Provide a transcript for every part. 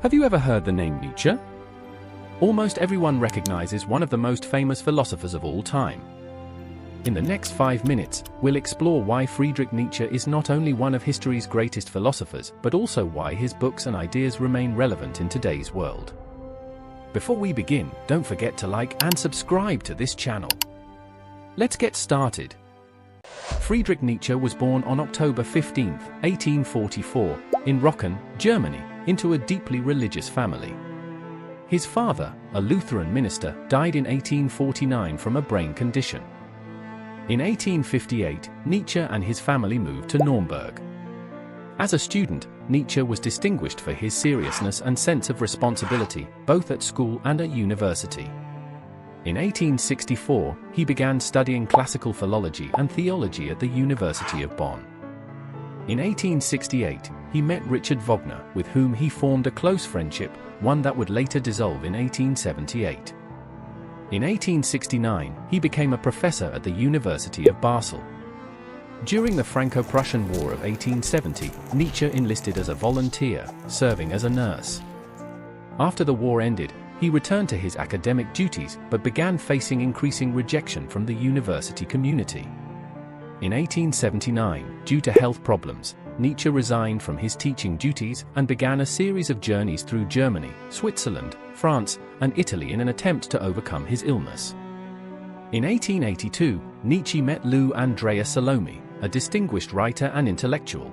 Have you ever heard the name Nietzsche? Almost everyone recognizes one of the most famous philosophers of all time. In the next 5 minutes, we'll explore why Friedrich Nietzsche is not only one of history's greatest philosophers, but also why his books and ideas remain relevant in today's world. Before we begin, don't forget to like and subscribe to this channel. Let's get started. Friedrich Nietzsche was born on October 15, 1844, in Rocken, Germany, into a deeply religious family. His father, a Lutheran minister, died in 1849 from a brain condition. In 1858, Nietzsche and his family moved to Nuremberg. As a student, Nietzsche was distinguished for his seriousness and sense of responsibility, both at school and at university. In 1864, he began studying classical philology and theology at the University of Bonn. In 1868, he met Richard Wagner, with whom he formed a close friendship, one that would later dissolve in 1878. In 1869, he became a professor at the University of Basel. During the Franco-Prussian War of 1870, Nietzsche enlisted as a volunteer, serving as a nurse. After the war ended, he returned to his academic duties but began facing increasing rejection from the university community. In 1879, due to health problems, Nietzsche resigned from his teaching duties and began a series of journeys through Germany, Switzerland, France, and Italy in an attempt to overcome his illness. In 1882, Nietzsche met Lou Andrea Salome, a distinguished writer and intellectual.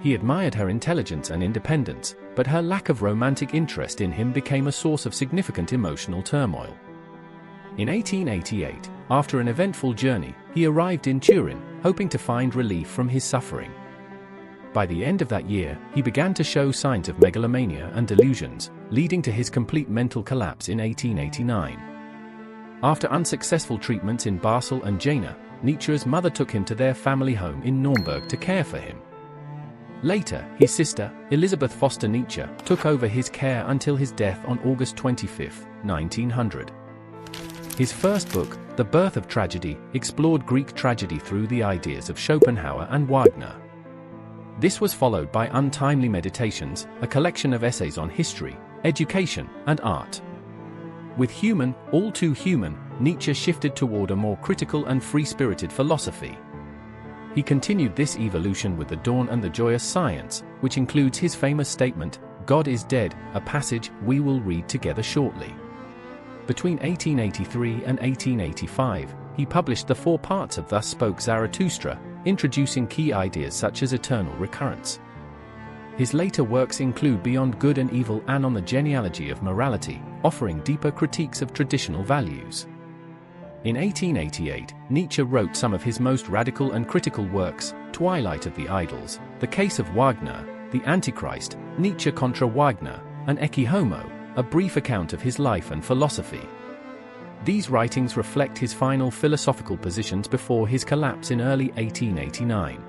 He admired her intelligence and independence, but her lack of romantic interest in him became a source of significant emotional turmoil. In 1888, after an eventful journey, he arrived in Turin, hoping to find relief from his suffering. By the end of that year, he began to show signs of megalomania and delusions, leading to his complete mental collapse in 1889. After unsuccessful treatments in Basel and Jena, Nietzsche's mother took him to their family home in Nuremberg to care for him. Later, his sister, Elisabeth Foster Nietzsche, took over his care until his death on August 25, 1900. His first book, The Birth of Tragedy, explored Greek tragedy through the ideas of Schopenhauer and Wagner. This was followed by Untimely Meditations, a collection of essays on history, education, and art. With Human, All Too Human, Nietzsche shifted toward a more critical and free-spirited philosophy. He continued this evolution with The Dawn and the Joyous Science, which includes his famous statement, "God is dead," a passage we will read together shortly. Between 1883 and 1885, he published the 4 parts of Thus Spoke Zarathustra, introducing key ideas such as eternal recurrence. His later works include Beyond Good and Evil and On the Genealogy of Morality, offering deeper critiques of traditional values. In 1888, Nietzsche wrote some of his most radical and critical works, Twilight of the Idols, The Case of Wagner, The Antichrist, Nietzsche contra Wagner, and Ecce Homo, a brief account of his life and philosophy. These writings reflect his final philosophical positions before his collapse in early 1889.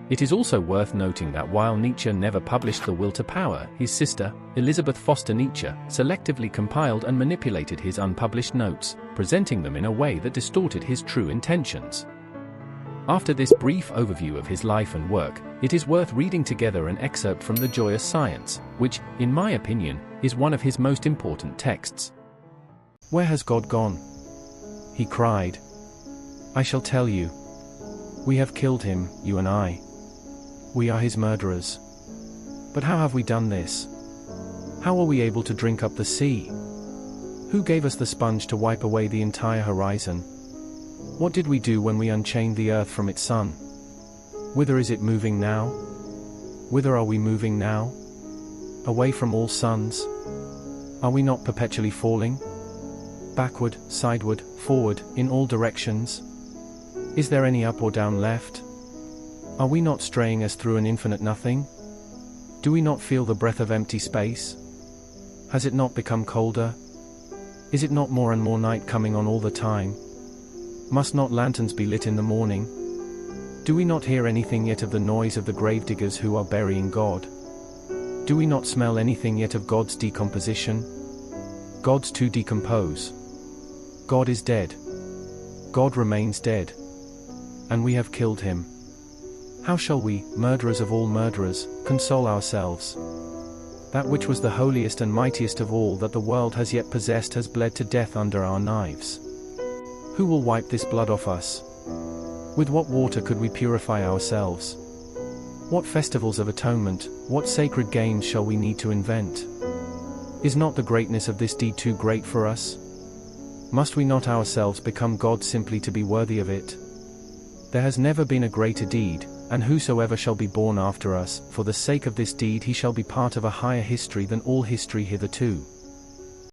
It is also worth noting that while Nietzsche never published The Will to Power, his sister, Elisabeth Foster Nietzsche, selectively compiled and manipulated his unpublished notes, presenting them in a way that distorted his true intentions. After this brief overview of his life and work, it is worth reading together an excerpt from The Joyous Science, which, in my opinion, is one of his most important texts. "Where has God gone?" he cried. "I shall tell you. We have killed him, you and I. We are his murderers. But how have we done this? How are we able to drink up the sea? Who gave us the sponge to wipe away the entire horizon? What did we do when we unchained the earth from its sun? Whither is it moving now? Whither are we moving now? Away from all suns? Are we not perpetually falling? Backward, sideward, forward, in all directions? Is there any up or down left? Are we not straying as through an infinite nothing? Do we not feel the breath of empty space? Has it not become colder? Is it not more and more night coming on all the time? Must not lanterns be lit in the morning? Do we not hear anything yet of the noise of the gravediggers who are burying God? Do we not smell anything yet of God's decomposition? God's to decompose. God is dead. God remains dead. And we have killed him. How shall we, murderers of all murderers, console ourselves? That which was the holiest and mightiest of all that the world has yet possessed has bled to death under our knives. Who will wipe this blood off us? With what water could we purify ourselves? What festivals of atonement, what sacred games shall we need to invent? Is not the greatness of this deed too great for us? Must we not ourselves become gods simply to be worthy of it? There has never been a greater deed, and whosoever shall be born after us, for the sake of this deed he shall be part of a higher history than all history hitherto.